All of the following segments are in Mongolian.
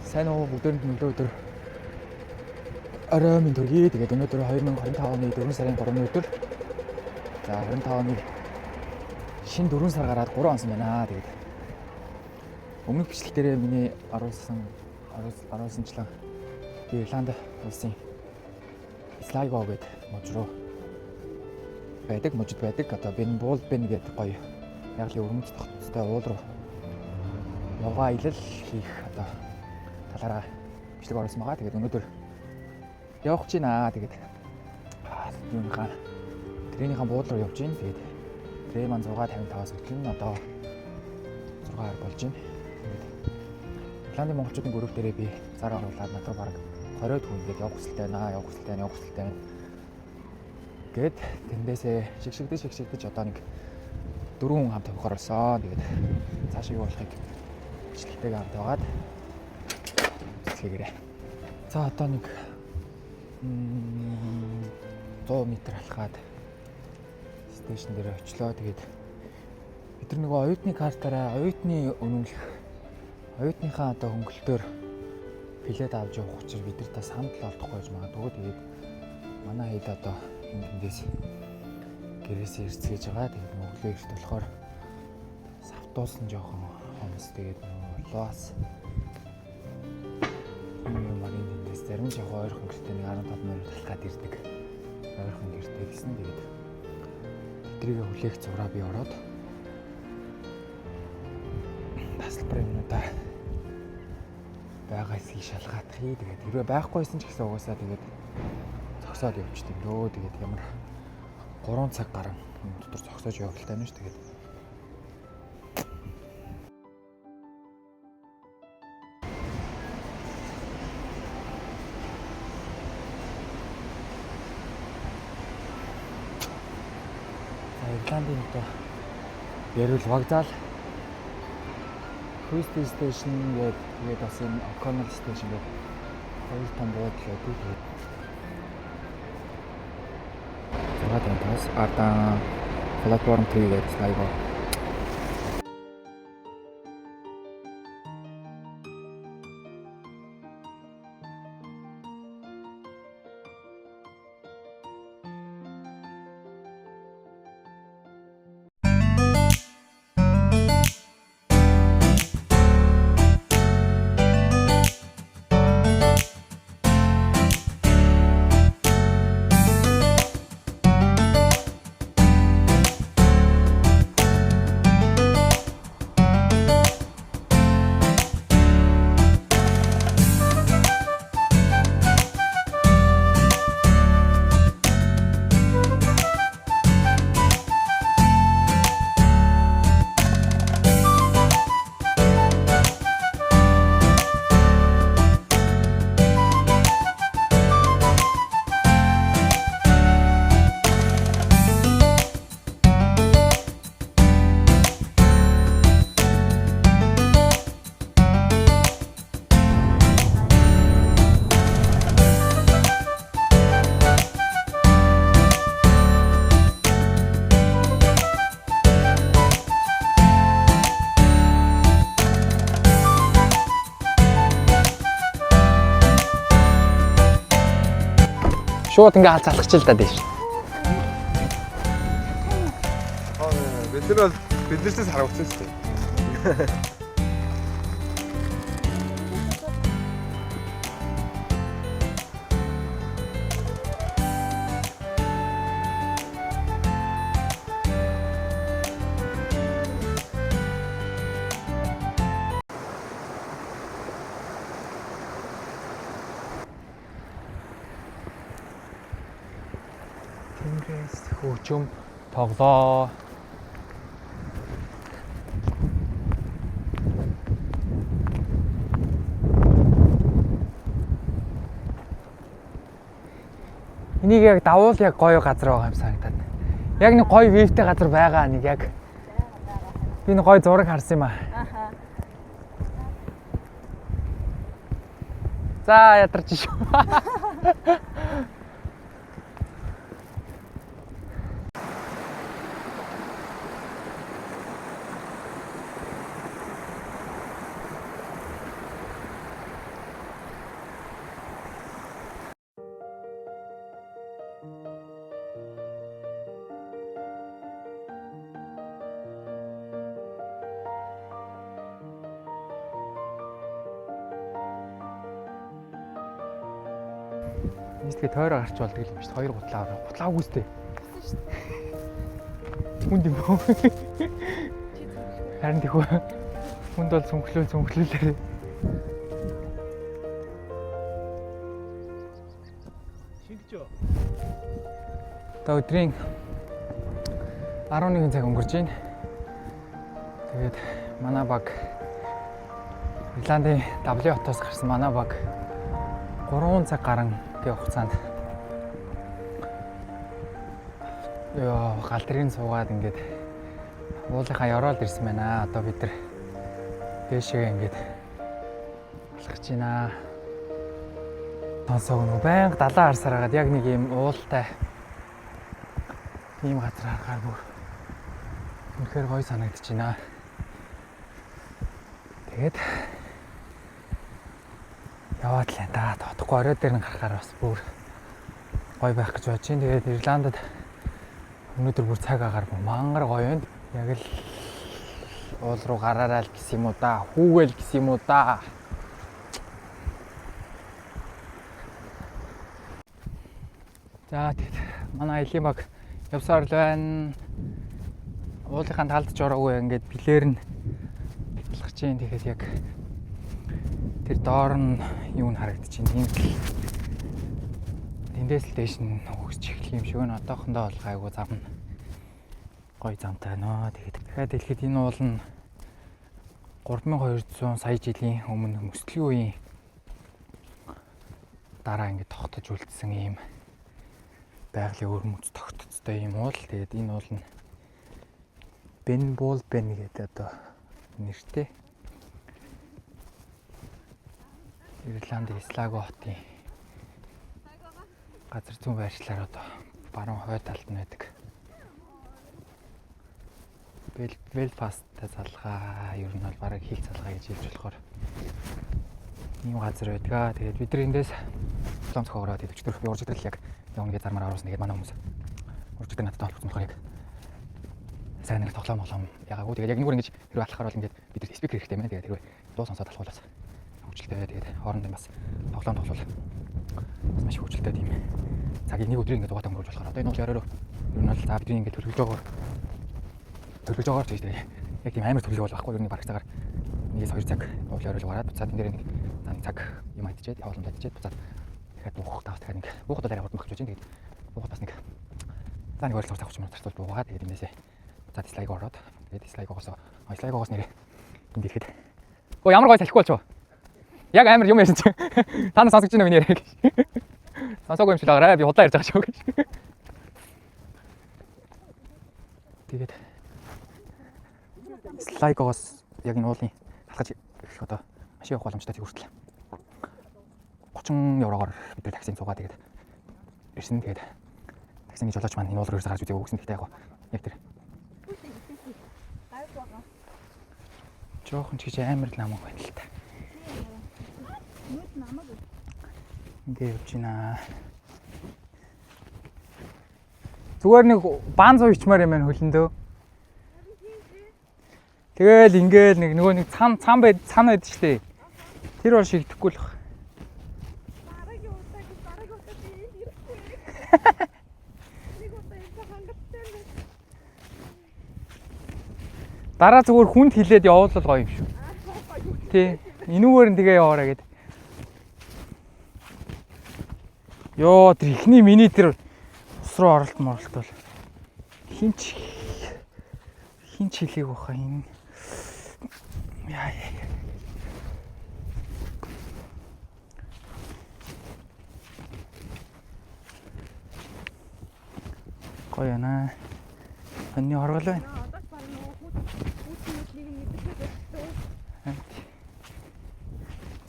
Сайн уу бүгдээрэнд нь өдөр орой минь төргий. Тэгээд өнөөдөр 2025 оны 4 сарын 3-ны өдөр. За 25 оны шинэ 4 сар гараад 3 онсон байна. Тэгээд өмнөх бичлэг дээрээ миний оруулсанчлан Ирланд улсын Sligo гэдэг мужид байдаг. Одоо Бул Бен гэдэг гоё яглын өргөмж тогтцтой уул руу явгаа аялал хийх одоо талаараа бичлэг оруулсан байгаа. Тэгээд өнөөдөр явах гэж байна. Тэгээд тренингийн буудлын руу явж байна. Тэгээд трен маань 6:55-аас эхэлнэ. Одоо 6:20 болж байна. Тэгээд Ирландын монголчуудын групп дээрээ би зар оруулаад надад бараг 20 хүн ингээд явах хүсэлтэй байна. Гэт тэндээсээ шигшигдэж одоо нэг 4 хүн хамт явахаар болсон. Тэгээд цаашаа юу болохыг бичлэгтэйгээ хамт яваад үзлээгээрэй. За одоо нэг 100 м алхаад стейшн дээр очлоо. Тэгээд бид нар нөгөө оюутны картаараа оюутны оюутныхаа одоо хөнгөлтөөр билет авч явах учраас бид нар та санал олдохгүй байж магадгүй. Тэгээд манай хэд одоо эндээс гэрээсээ ирцгээж байгаа. Тэгээд өглөө эрт болохоор савтуулсан жоохон хомс. Тэгээд нөгөө лоос марин эндээс зарим жоохон ойрхон гэртээ нэг 15 минут талхаад ирдэг. Ойрхон гэртээ гэсэн. Тэгээд тэдрийг хүлээх зураа би ороод тасалбарын минутаа байгаа хэсгийг шалгаадахыг. Тэгээд хэрвээ байхгүйсэн ч гэсэн угаасаа тэгээд зогсоод явчихдаг лөө. Тэгээд ямар 3 цаг гарan дотор зогсоож явах талтай байна ш. Тэгээд Ирландын одоо ярил вокзал Christie Station гэдэг бас энэ O'Connell Station гэдэг хоёр том буудлын байдаг. Зургаатаас Ardan Platform 3 гэдэг Sligo. Шууд ингээ хаалц алхачих л да дээш. Бид нар бол биднээс харагдсан шүү дээ. Хөгжим тоглоо. Энийг яг давуул яг гоё газар байгаа юм санагдаад. Яг нэг гоё вьютэй газар байгаа нэг яг. Би нэг гоё зураг харсан юм аа. За ядарч шүү. Нийслэгээ тойроо гарч болдог юм шүү дээ. Хоёр гутлаа аваа. Гутлаа үстэй. Хүнд юм уу? Харин тийхүү. Хүнд бол цүнхлүүлээ. Шингэжөө. Одоо өдрийн 11 цаг өнгөрч байна. Тэгээд манай баг Ирландын W хотоос гарсан манай баг 3 цаг гарan гээ хугацаанд гал тэрийн суугаад ингээд уулынхаа ёроолд ирсэн байна. Одоо бид нар дээшээ ингээд алхаж байна. Тонсог нөө байнга далайн харсаар хагаад яг нэг юм уултай ийм газар харахаар бүр үнэхээр гоё санагдаж байна. Тэгээд яваад л да. Тотохгүй орой дээр нь гарахаар бас бүр гоё байх гэж бодож байна. Тэгээд Ирландд өнөөдөр бүр цаг агаар мангар гоё байна. Яг л уул руу гараарай л гэсэн юм уу да. Хүүгээл гэсэн юм уу да. За тэгээд манай аялын баг явсаар л байна. Уулынхаа талд ч ороогүй ингээд билээр нь алхаж байна. Тэгэхээр яг тэр доор нь юу н харагдчихээн. Тийм л тэндээс л дээш нь өгсч эхлэх юм шиг байна. Одоохондоо бол гайгүй зам нь гоё замтай байна. Тэгээд дахиад хэлэхэд энэ уул нь 3200 сая жилийн өмнө мөслийн үеийн дараа ингээд тогтож үлдсэн юм байгалийн өрмөц тогтцтой юм уул. Тэгээд энэ уул нь Ben Bulben гэдэг одоо нэртэй Ирландын Ислаго хотын газар зүүн байршлаар одоо баруун хойд талд нь байдаг. Белфасттай залгаа ер нь бол бараг хил залгаа гэж хэлж болохоор ийм газар байдаг. Тэгээд бид нар эндээс Ломцог ороод өчтөр би урж идрэл яг явна гэж зармаар оруулсан. Тэгээд манай хүмүүс урж идэр надад толгойн болохоор яг сайн нэг тоглоом ягаагүй. Тэгээд яг нэг ингэж хэрэг алхахаар бол ингээд бид нар спикер хэрэгтэй мэн. Тэгээд хэрэг дуу сонсоод алхах болоос хөвчлөлтэй. Тэгээд хоорондоо бас тоглоом бас маш хөвчлөлтэй тийм цагийг нэг өдрийн ингээд угаатаа өнгөрүүлж болохоор одоо энэ уул яриараа ер нь бол за бидний ингээд төлөвлөж байгаа ч тийм яг тийм амар төлөв бол байхгүй. Ер нь бараг цагаар 1-2 цаг уул яриулж гараад буцаад энэ дээр нэг цаг юм айдчихэд явууланд айдчихэд буцаад дахиад буух тавс дахиад ингээд буухад арай хурдан багч байна. Тэгээд буухад бас нэг за нэг ойролцоогоор тавч юм тарцуул буугаад тэгээд энэсээ за дислайг ороод тэгээд дислайгоос нэрээ энд ирэхэд оо ямар гоё салхигүй болчихоо. Яг амар юм ярьсан чи. Та нар сонсож байна уу миний яриаг? Сонсоогүй юм шиг байгаарай. Би удаан ярьж байгаа шүү гэж. Тэгээд дислайгоос яг энэ уулын алхаж ирэх одоо машин явах боломжтой зүг хүртэл 30 еврогоор бид нар таксинд суугаад тэгээд ирсэн. Тэгээд таксиний жолооч маань энэ уул руу гарч үзээ өгсөн. Гэхдээ яг тэр жоохон ч гэж амар л намайг байна л та. Ингээд явж байна. Зүгээр нэг баан зуу ичмаар юм байна хөлөндөө. Тэгэл ингээл нөгөө нэг цан байд штэ. Тэр бол шигдэхгүй л баг. Дараа зүгээр хүнд хилээд явуулбал гоё юм шүү. Тий. Энүүгээр нь тэгээ яваарай гэд. Йоо тэр ихний миний тэр ус руу оролт бол хинч хилээг баха энэ. Яа. Гоё яана. Анны хоргол байна.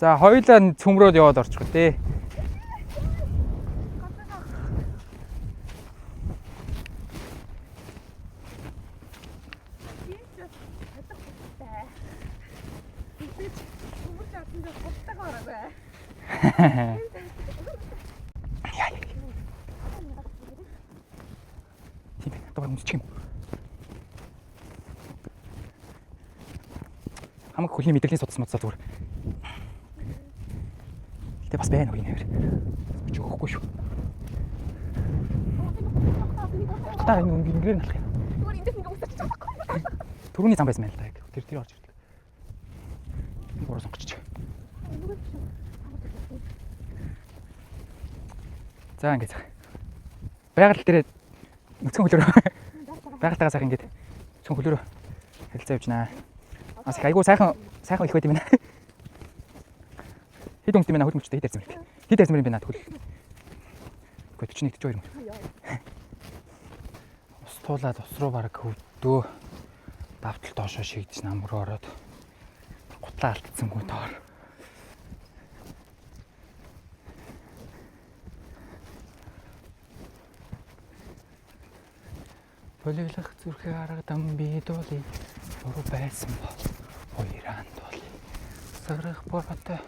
За хоёулаа цөмрөөд яваад орчих үү. Тийм ээ. Одоо хүмүүс чих юм. Хамаг хөлийн мэдрэлийн судас модсаа зүгээр. Гэтэ бас байна уу нээр. Чи өгөхгүй шүү. Та энэ үнгээр нь алах юм. Зүгээр эндээс ингээ үсэж чадахгүй. Төрөний зам байсан байл та яг. Тэр орж ирдэг. Гурав сонгочих. За ингээд. Байгаль дээрээ нүцгэн хөлөөрөө. Байгальтайгаа сайхан ингээд нүцгэн хөлөөрөө хэлцээ явж байна. Бас их айгуу сайхан их байт юм байна. Хэд өмсдөг юм байна хөлмөчтэй хэд ярьсан юм бэ? Хэд ярьсан юм бэ наад хөл. Гэхдээ 41 42 юм. Ус туулаад ус руу бараг хөвдөө. Давтал доошоо шигдэж нам руу ороод гутлаа алдцсангүй доор. Болиглах зүрхээ харагдан би дуулыг дуруу байсан бол хоёран дуулыг сарах бороотой.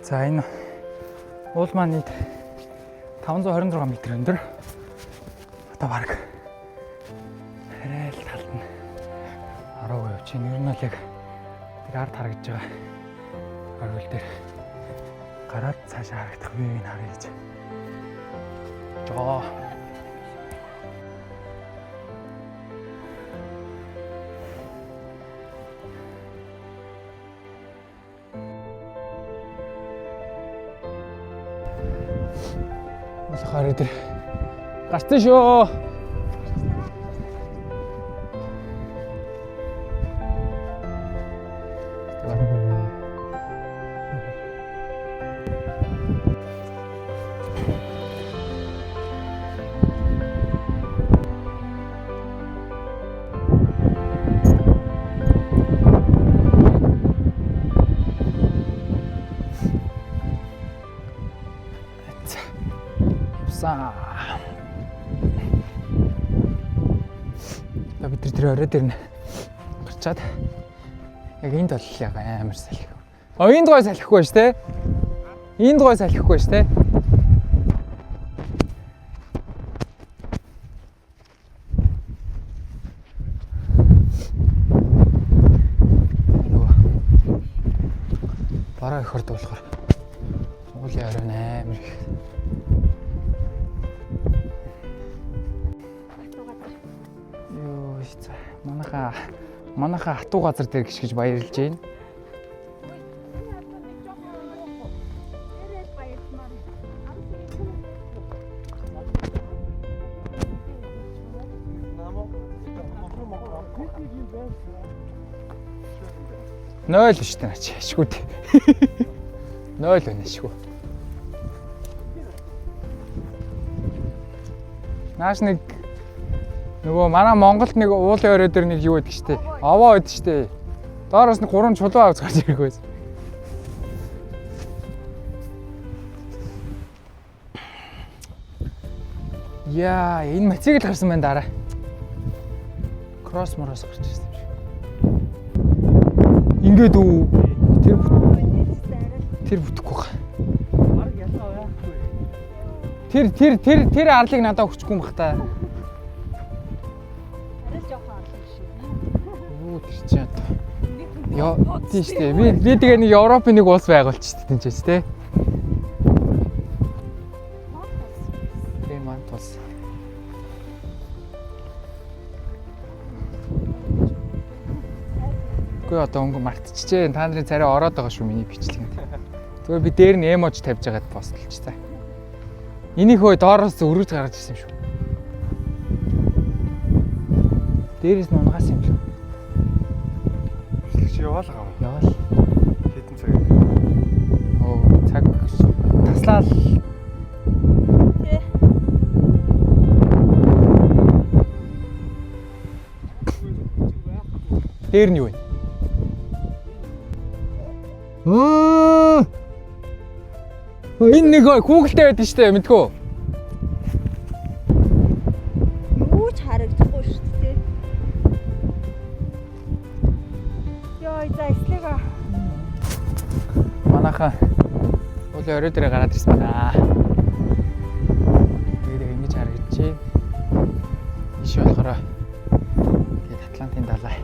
За энэ уул маань 526 м өндөр. Одоо баг арай л талд нь 10% явж байна. Ер нь л яг тэр ард харагдж байгаа. Орвол дээр гараад цаашаа харагдах үеийг харъя гэж. Жоо. Хаар дээр гарсан шүү. Бид тэр орой дээр нь гарчаад яг энд бол яг амар салхив. Энд гой салхихгүй шүү дээ. Энд гой салхихгүй шүү дээ. Бараа их хорд болохоор уулын орой амар их. Манайха хатуу газар дээр гიშгэж баярлж байна. Нойл шүү дээ наач. Ашгүй дээ. Нойл байна ашгүй. Нааш нэг нөгөө манай Монголд нэг уулын орой дээр нэг юу байдаг штэ. Овоо байдаг штэ. Доороос нэг 3 чулуу авч гарч ирэх байсан. Яа, энэ мотоцикл гарсан байна дараа. Кросс мороос гарч ирсэн юм шиг. Ингээд үү. Тэр бүтэхгүй хаа. Баг ялгаа яахгүй. Тэр арлыг надад өгчихгүй юм бах та. Яа, тийш дээ. Би тэгээ нэг Европын нэг улс байгуулчих тийм ч тийм тий. Тийм мант улс. Үгүй одоо өнгө мартчихжээ. Та нарын царай ороод байгаа шүү миний бичлэгэнд. Зүгээр би дээр нь эможи тавьж байгаад постлж та. Энийг хөө доороос өргөж гаргаж ирсэн юм шүү. Дээрээс нь унгаас юм шүү. Яваал гав. Яваал. Хэдэн цаг? Оо цаг таслал Дээр нь юу вэ? Энэ нэг Google-тэй байдаг шүү дээ, мэдгүй. Юу ч харагдахгүй шүү дээ. Йоо, за эслэга. Манайхан уулын орой дээр гараад ирсэн байна. Тэгээд ингэж харагдаж байна. Иш болохоор тэгээд Атлантын далай.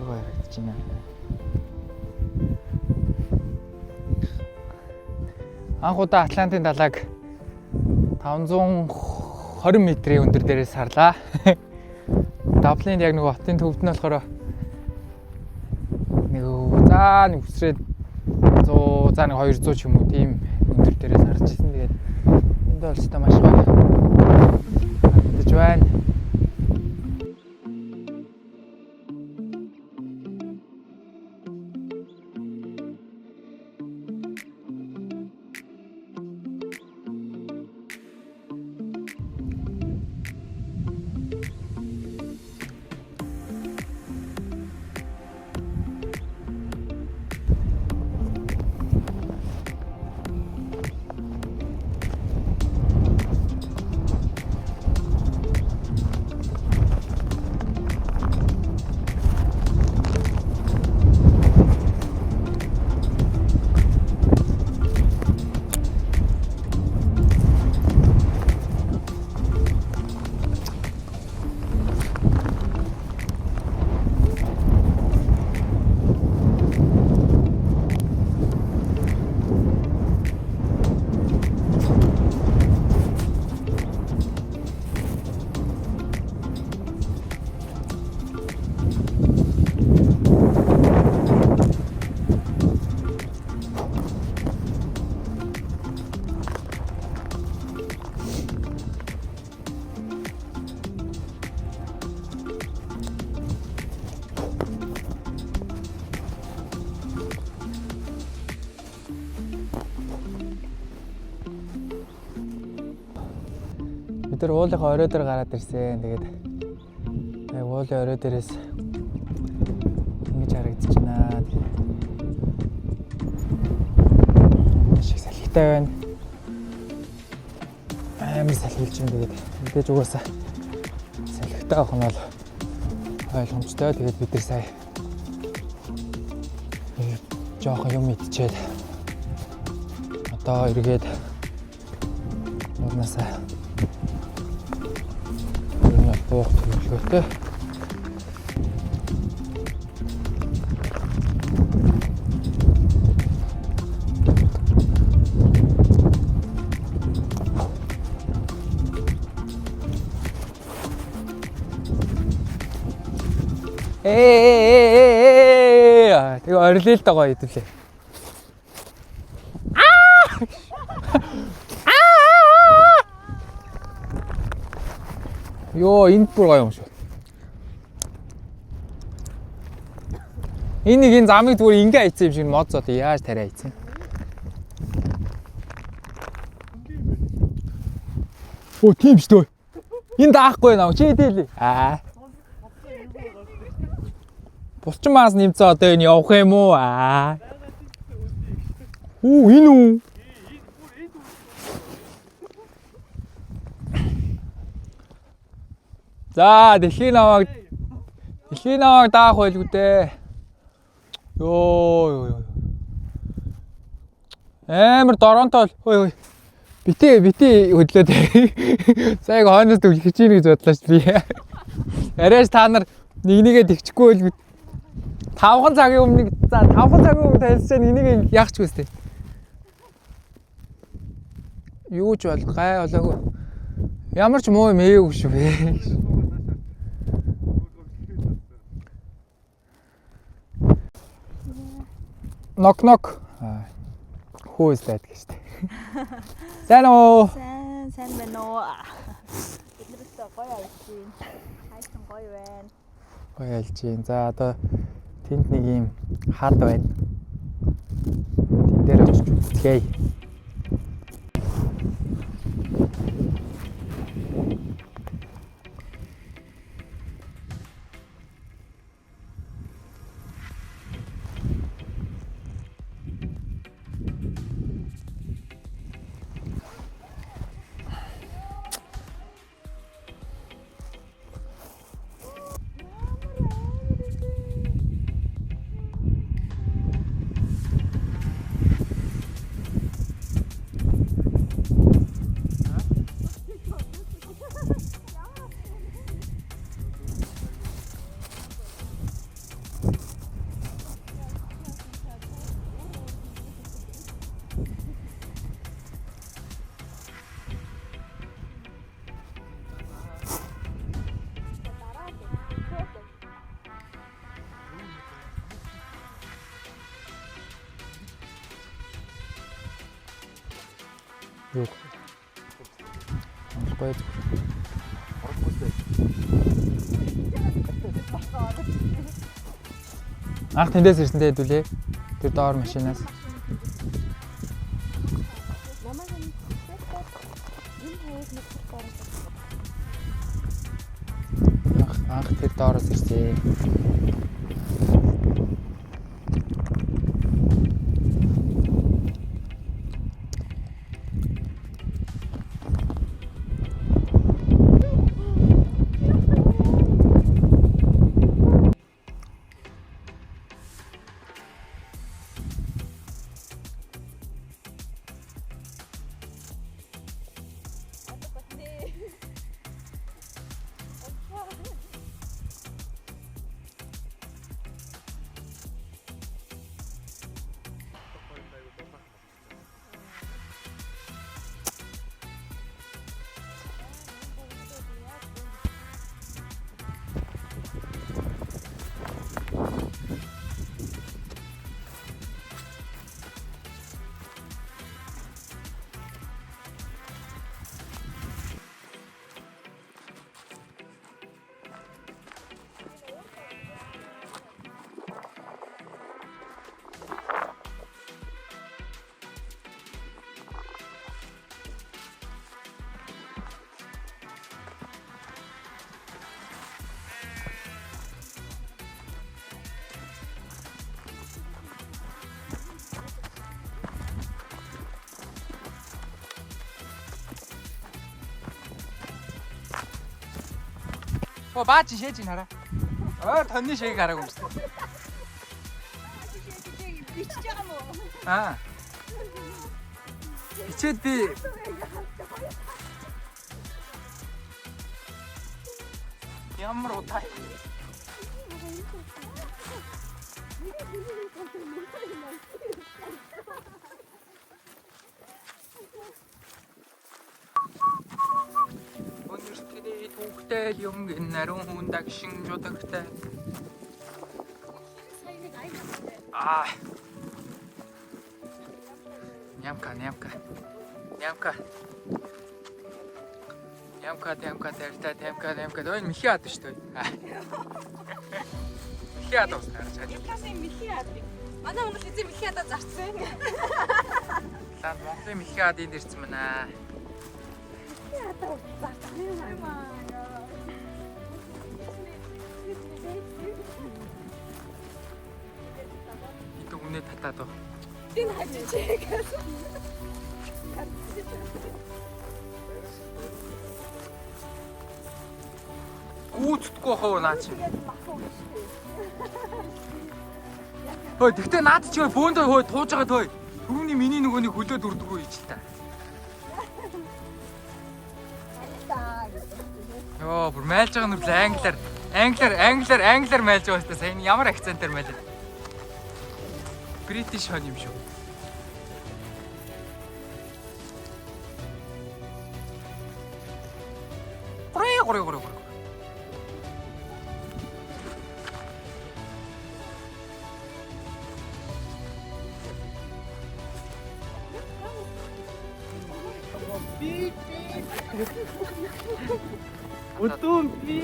Гоо харагдаж байна. Анх удаа Атлантын далайг 520 метрийн өндөр дээрээс харлаа. Даблинд яг нэг хотын төвд нь болохоор нэг үсрээд 100 за нэг 200 ч юм уу тийм өндөр дээрээс харж ирсэн. Тэгээд энд бол ч маш гоё харагдаж байна. Бид нар уулынхаа орой дээр гараад ирсэн. Тэгээд яг уулын орой дээрээс ингэж харагдаж байна. Шиг салхитай байна. Амар салхилж байна. Тэгээд мэдээж угаасаа салхитай авах нь бол ойлгомжтой. Тэгээд бид нар сая жоохон юм идчихэд одоо эргээд унаасаа буух төлөвлөгөөтэй. Тэгээ орилээ л дагоо хэдүүлээ. Йоо, энд бүр гоё юм шүү. Энэ замыг зүгээр ингээ хайцсан юм шиг мод зоо яаж тариа хайцсан. Оо, тийм шүү дээ. Энэ даахгүй наа чи хэлээ. Булчин маас нэмцээ одоо энэ явах юм уу? Оо, энэ үү? За, дэлхийн намайг даах байлгүй дээ. Йоо. Амар доронтой. Ой. Бити хөдлөө дээ. Саяг хойноос төвлөж чинь гэж бодлоо ш би. Арайш та нар нэгнийгээ тэгчихгүй байлгүй. 5 цагийн өмнө танилцсан нэгнийг яах ч үстэй. Юу ч бол гай болоогүй. Ямар ч муу юм ээгүй шүү бэ. Knock. Who is that гэж тэ. Сайн уу? Сайн байна уу? Биднээс гоё айлчин. Хайсан гоё байна. Гоё айлчин. За одоо тэнд нэг юм хад байна. Тэн дээр очиж үзье. Юу? Амсгүй. Анх тэндээс ирсэнтэй хэдүүлээ. Тэр доор машинаас. Анх тэр доороос ирсэн. Оо баач шээж ин хараа. Ой тонны шээг хараагүй юм шиг. Бичиж байгаа мó? Аа. Бичээд би ямар утай. Түүхтэй юм гэнэрэн хүндэг шин жудагтай. Аа. Нямка. Ой михи ад шүү дээ. Михи ад уус гарч байгаа. Яхасан михи ад. Манай Монгол эзэн михи адаа зарцсан. Лаа Монголын михи ад энд ирсэн байна. Михи адаа зарцсан. Үнэ татаад оо. Энэ хажиж. Гүүцдэггүй хоо наа чи. Хөөе тэгтээ наад чи бөөндөө хөөе тууж байгаа төө. Түрүүний миний нөгөөнийг хөлөөд үрдэггүй юм чи та. Йоо бүр майлж байгаа нүр англиар майлж байгаа хэвээр сайн ямар акцентээр майлж. British хон юм шүү. Гурай. Өтөн би.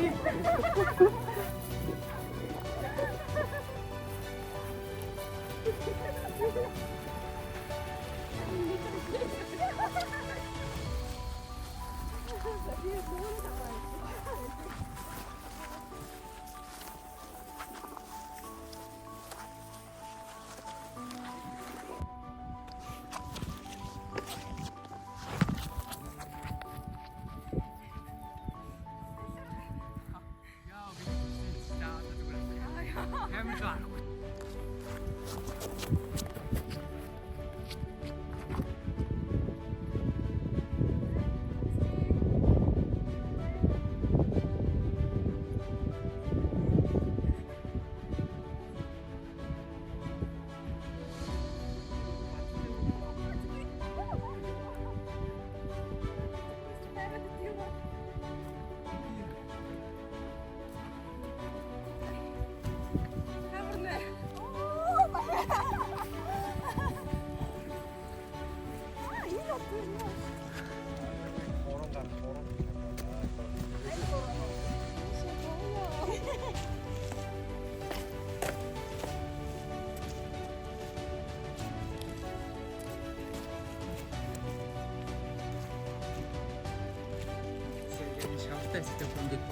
баяртай эсвэл ингээд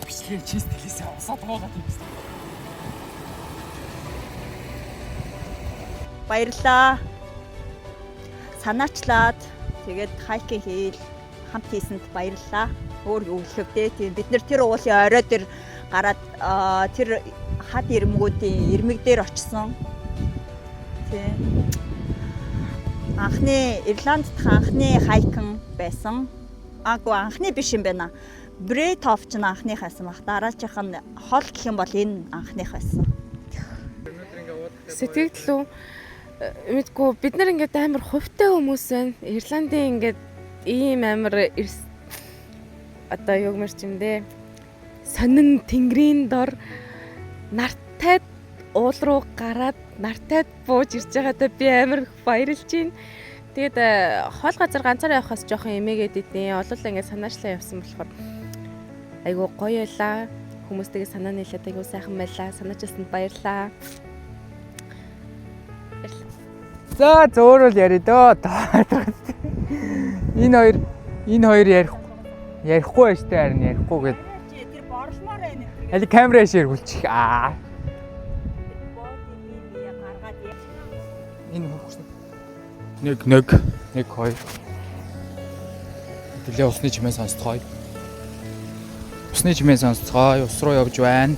бичлэгээ чист хэлээсээ усаад байгаа юм байна. Баярлалаа. Санаачлаад тэгээд хайкинг хийл хамт хийсэнд баярлалаа. Өөр юу хэлэх вэ? Тийм бид нэр тэр уулын орой дээр гараад тэр хад ирмгүүдийн ирмэг дээр очсон. Тийм. Анхны Ирланд дахь анхны хайкин байсан. Анхны биш юм байна. Брейтоф ч анхныхаас мах. Дараачих нь хол гэх юм бол энэ анхных байсан. Сэтгэлдлүү мэдгүй бид нар ингээд амар хувьтай хүмүүс байна. Ирландын ингээд ийм амар одоо юу гэмэр чимдээ сонин тэнгэрийн дор нартай уул руу гараад нартай бууж ирж байгаадаа би амар баярлж байна. Тэгээд хоол газар ганцаараа явахаас жоохон эмээгээд идэв. Олуулаа ингээд санаачлаа явсан болохоор айгу гоё байлаа. Хүмүүстэйгээ санаа нийлээд айгу сайхан байлаа. Санаачсанд баярлаа. За зөөрөл яри дөө. Энэ хоёр ярихгүй байж тээ харин ярихгүй гээд. Тэр борлмоор байна. Али камера ширгүүлчих. Энэ хөрхсөн. Нэг хоёр. Тэглээ усны чимээ сонсцгоё. Усны чимээ сонсцгоё. Ус руу явж байна.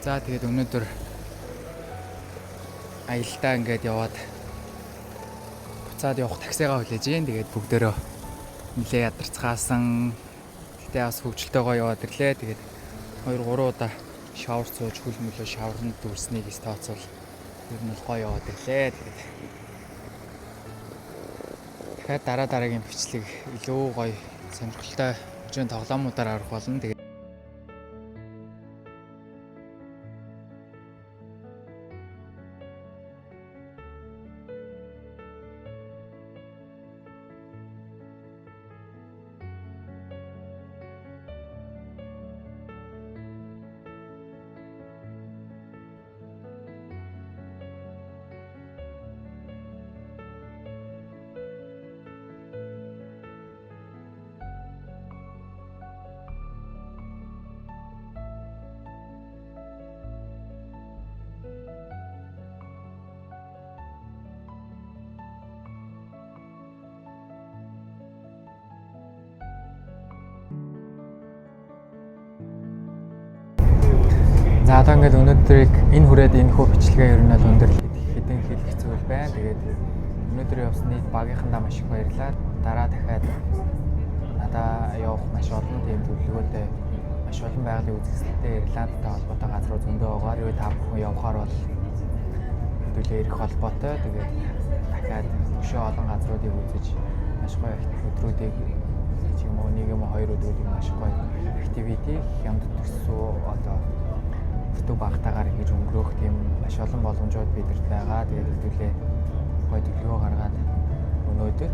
За тэгээд өнөөдөр аялалтаа ингээд яваад буцаад явах таксигаа хүлээж гин. Тэгээд бүгдээрөө нилээ ядарцгаасан. Гэтэ бас хөвгчлөлтөөгөө яваад ирлээ. Тэгээд 2-3 удаа шавар цууж хөл мөлөө шавранд дүүрснийг тооцвол ер нь бол гоё яваад ирлээ. Тэгээд дахиад дараагийн бичлэг илүү гоё сонирхолтой хөгжийн тоглоомудаар арах болно. Тэгээд за одоо ингээд өнөөдрийг энэ хүрээд энэ хөө бичлэгээ ер нь бол өндөрлөд хэдэн хэлэх зүйл байна. Тэгээд өнөөдөр явсан нийт багийнхандаа маш их баярлалаа. Дараа дахиад надаа явах маш олон тийм төлөвлөгөөтэй маш олон байгалийн үзэсгэлэнтэй Ирландтай холбоотой газар руу зөндөө байгаа. Юу та бүхэн явахаар бол төлөө ирэх холбоотой. Тэгээд дахиад өшөө олон газруудыг үзэж маш гоё өдрүүдийг юм уу нэг юм уу хоёр өдрүүдийг маш гоё активити хямд төсөө одоо төв багтаагаар ингэж өнгөрөх тийм маш олон боломжууд бидэрт байгаа. Тэгээд хэдүүлээ гоё төлөвлөгөө гаргаад өнөөдөр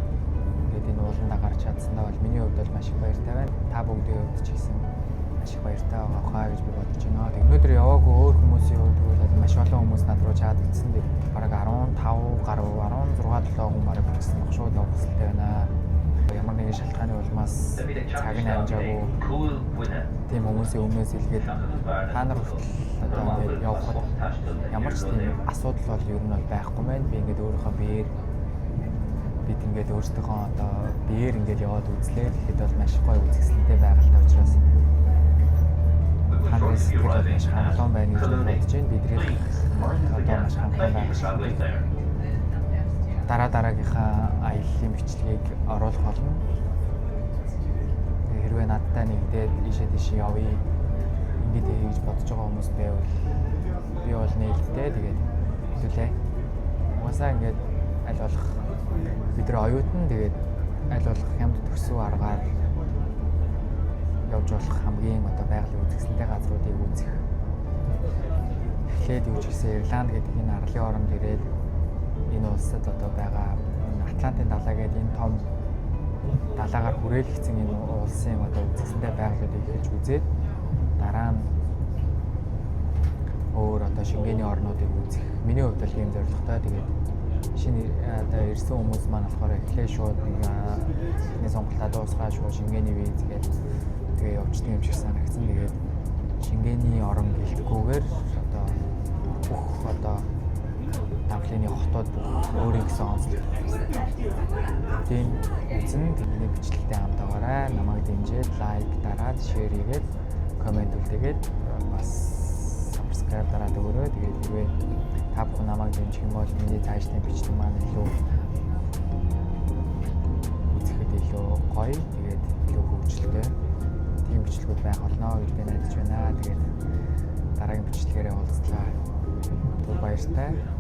тэгээд энэ ууланда гарч чадсандаа бол миний хувьд бол маш их баяртай байна. Та бүгдийн хувьд ч гэсэн маш их баяртай байгаа хаа гэж би бодож байна. Тэгээд өнөөдөр яваагүй өөр хүмүүсийн хувьд бол маш олон хүмүүс над руу чаад ирсэн. Бараг 15 гаруй 16 7 хүн бараг ирсэн баг шууд явах хэрэгтэй байна. Ямар нэгэн шалтгааны улмаас цаг нь амжаагүй тийм хүмүүсийн өмнөөс илгээд та нар хүртэл одоо ингээд явхад ямар ч тийм асуудал бол ер нь байхгүй байна. Би ингээд өөрийнхөө биеэр бид ингээд өөрсдийнхөө одоо биеэр ингээд яваад үзлээ. Тэгэхэд бол маш гоё үзэсгэлэнтэй байгальтай учраас ханаас сэтгэл бол маш хангалуун байна гэж бодож байна. Бидний одоо маш хангалуун байх шиг дараагийнхаа аяллаа бичлэгийг оруулах болно. Хэрвээ надтай нэгдээд ийшээ явъя ингэж хийж бодож байгаа хүмүүс байвал би бол нээлттэй тэгээд хэлүүлээ. Угаасаа ингээд аль болох бид нар оюутан тэгээд аль болох хямд төсөв аргаар явж болох хамгийн одоо байгалийн үзэсгэлэнтэй газруудыг үзэх. Эхлээд юу ч гэсэн Ирланд гэдэг энэ арлын оронд ирээд энэ улсад одоо байгаа Атлантын далай гэдэг энэ том далайгаар хүрээлэгдсэн энэ улсын одоо үзэсгэлэнтэй байгалуудыг эхэлж үзээд дараа нь өөр одоо шингээний орнуудыг үзэх. Миний хувьд л ийм зорилготой. Тэгээд шинэ одоо ирсэн хүмүүс маань болохоор эхлээ шууд эхний сонголтоо дуусгаа шууд шингээний виз гээд тэгээ явчихсан юм шиг санагдсан. Тэгээд шингээний орон гэлтгүүгээр одоо бүх одоо Дублины хотод өөрийн гэсэн онцлог. Тийм үзэн тэдний бичлэгтэй хамт байгаарай. Намайг дэмжиж лайк дараад, шеэр хийгээд, комент үлдээгээд бас subscribe дараад өгөөрэй. Тэгээд хэрвээ та бүхэн намайг дэмжих юм бол миний цаашдын бичлэг маань илүү үзэхэд илүү гоё. Тэгээд илүү хөгжилтэй. Тийм бичлэгүүд байх болно гэдгийг найдаж байна. Тэгээд дараагийн бичлэгээрээ уулзлаа. Баяртай.